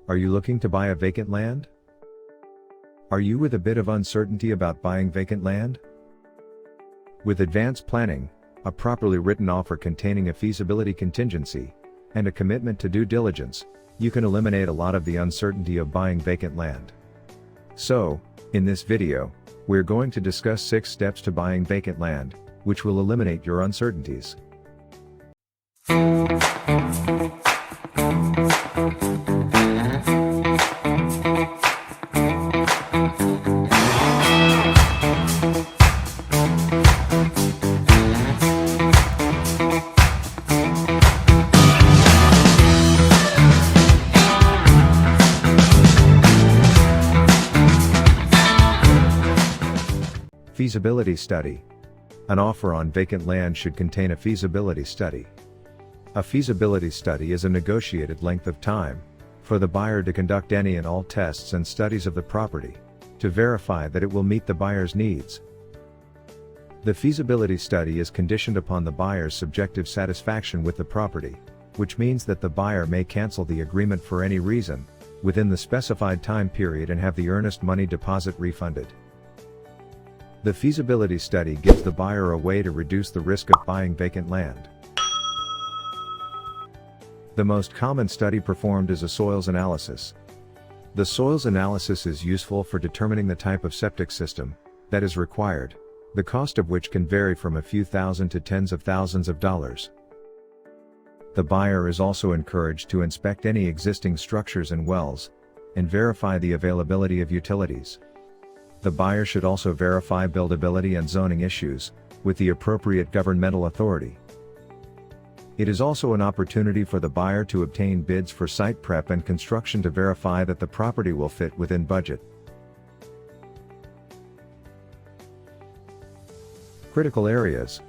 Are you looking to buy a vacant land? Are you with a bit of uncertainty about buying vacant land? With advanced planning, a properly written offer containing a feasibility contingency, and a commitment to due diligence, you can eliminate a lot of the uncertainty of buying vacant land. So, in this video, we're going to discuss 6 steps to buying vacant land, which will eliminate your uncertainties. Feasibility study. An offer on vacant land should contain a feasibility study. A feasibility study is a negotiated length of time for the buyer to conduct any and all tests and studies of the property to verify that it will meet the buyer's needs. The feasibility study is conditioned upon the buyer's subjective satisfaction with the property, which means that the buyer may cancel the agreement for any reason within the specified time period and have the earnest money deposit refunded. The feasibility study gives the buyer a way to reduce the risk of buying vacant land. The most common study performed is a soils analysis. The soils analysis is useful for determining the type of septic system that is required, the cost of which can vary from a few thousand to tens of thousands of dollars. The buyer is also encouraged to inspect any existing structures and wells, and verify the availability of utilities. The buyer should also verify buildability and zoning issues with the appropriate governmental authority. It is also an opportunity for the buyer to obtain bids for site prep and construction to verify that the property will fit within budget. Critical areas.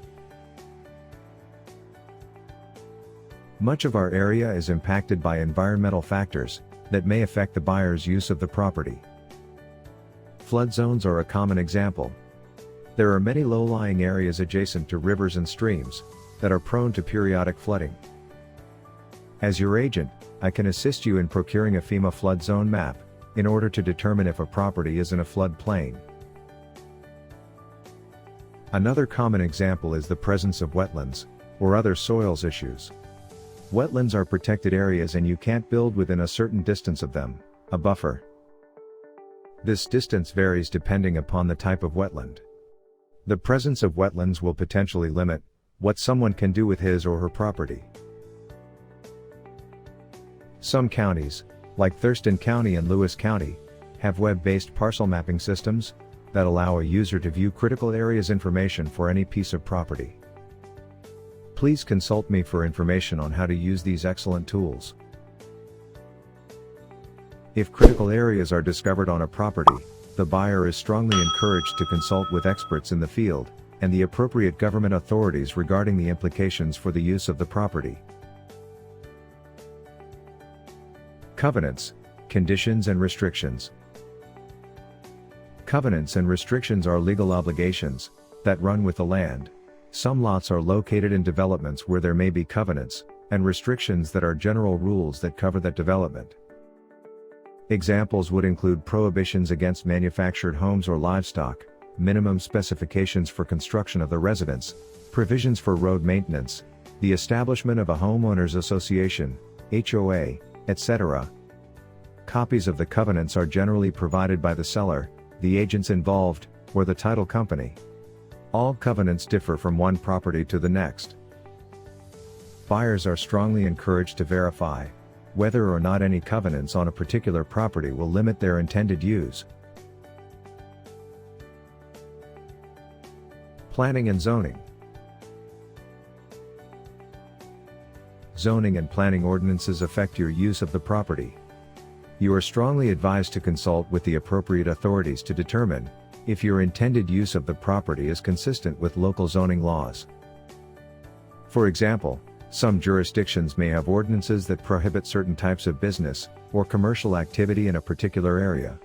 Much of our area is impacted by environmental factors that may affect the buyer's use of the property. Flood zones are a common example. There are many low-lying areas adjacent to rivers and streams that are prone to periodic flooding. As your agent, I can assist you in procuring a FEMA flood zone map in order to determine if a property is in a flood plain. Another common example is the presence of wetlands or other soils issues. Wetlands are protected areas and you can't build within a certain distance of them, a buffer. This distance varies depending upon the type of wetland. The presence of wetlands will potentially limit what someone can do with his or her property. Some counties, like Thurston County and Lewis County, have web-based parcel mapping systems that allow a user to view critical areas information for any piece of property. Please consult me for information on how to use these excellent tools. If critical areas are discovered on a property, the buyer is strongly encouraged to consult with experts in the field and the appropriate government authorities regarding the implications for the use of the property. Covenants, conditions and restrictions. Covenants and restrictions are legal obligations that run with the land. Some lots are located in developments where there may be covenants and restrictions that are general rules that cover that development. Examples would include prohibitions against manufactured homes or livestock, minimum specifications for construction of the residence, provisions for road maintenance, the establishment of a homeowners association, HOA, etc. Copies of the covenants are generally provided by the seller, the agents involved, or the title company. All covenants differ from one property to the next. Buyers are strongly encouraged to verify whether or not any covenants on a particular property will limit their intended use. Planning and zoning. Zoning and planning ordinances affect your use of the property. You are strongly advised to consult with the appropriate authorities to determine if your intended use of the property is consistent with local zoning laws. For example, some jurisdictions may have ordinances that prohibit certain types of business or commercial activity in a particular area.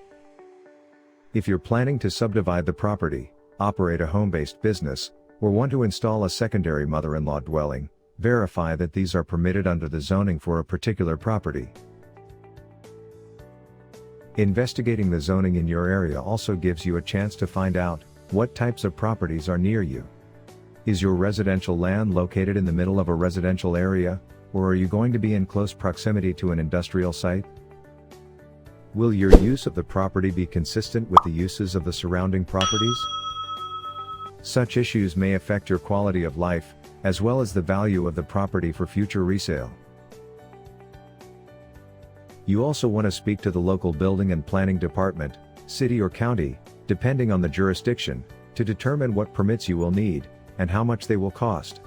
If you're planning to subdivide the property, operate a home-based business, or want to install a secondary mother-in-law dwelling, verify that these are permitted under the zoning for a particular property. Investigating the zoning in your area also gives you a chance to find out what types of properties are near you. Is your residential land located in the middle of a residential area, or are you going to be in close proximity to an industrial site? Will your use of the property be consistent with the uses of the surrounding properties? Such issues may affect your quality of life, as well as the value of the property for future resale. You also want to speak to the local building and planning department, city or county, depending on the jurisdiction, to determine what permits you will need, and how much they will cost.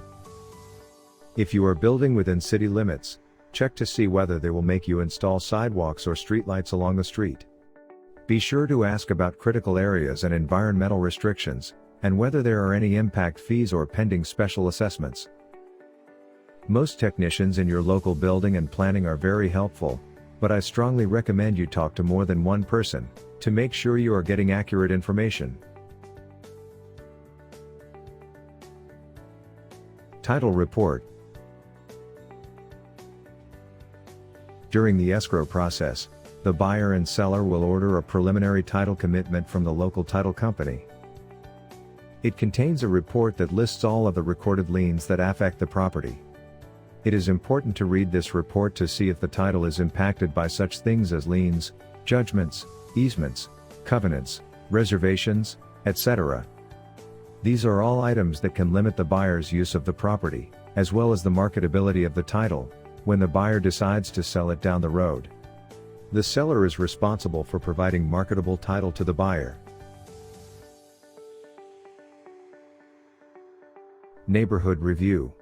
If you are building within city limits, check to see whether they will make you install sidewalks or streetlights along the street. Be sure to ask about critical areas and environmental restrictions, and whether there are any impact fees or pending special assessments. Most technicians in your local building and planning are very helpful, but I strongly recommend you talk to more than one person, to make sure you are getting accurate information. Title report. During the escrow process, the buyer and seller will order a preliminary title commitment from the local title company. It contains a report that lists all of the recorded liens that affect the property. It is important to read this report to see if the title is impacted by such things as liens, judgments, easements, covenants, reservations, etc. These are all items that can limit the buyer's use of the property, as well as the marketability of the title, when the buyer decides to sell it down the road. The seller is responsible for providing marketable title to the buyer. Neighborhood review.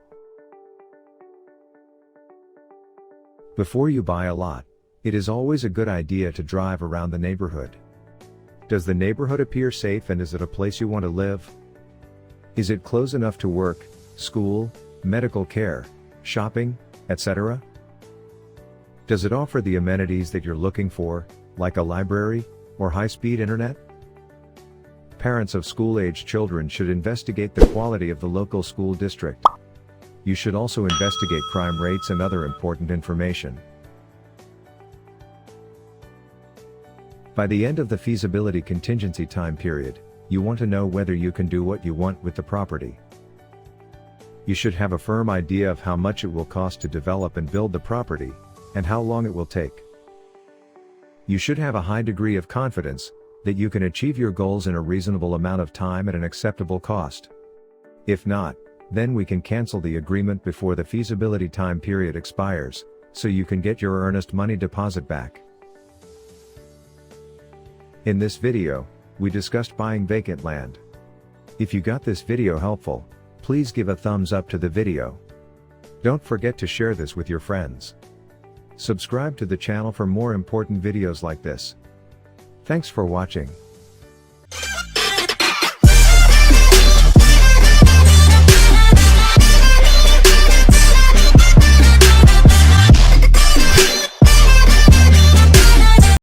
Before you buy a lot, it is always a good idea to drive around the neighborhood. Does the neighborhood appear safe, and is it a place you want to live? Is it close enough to work, school, medical care, shopping, etc.? Does it offer the amenities that you're looking for, like a library, or high-speed internet? Parents of school-age children should investigate the quality of the local school district. You should also investigate crime rates and other important information. By the end of the feasibility contingency time period, you want to know whether you can do what you want with the property. You should have a firm idea of how much it will cost to develop and build the property, and how long it will take. You should have a high degree of confidence that you can achieve your goals in a reasonable amount of time at an acceptable cost. If not, then we can cancel the agreement before the feasibility time period expires, so you can get your earnest money deposit back. In this video, we discussed buying vacant land. If you got this video helpful, please give a thumbs up to the video. Don't forget to share this with your friends. Subscribe to the channel for more important videos like this. Thanks for watching.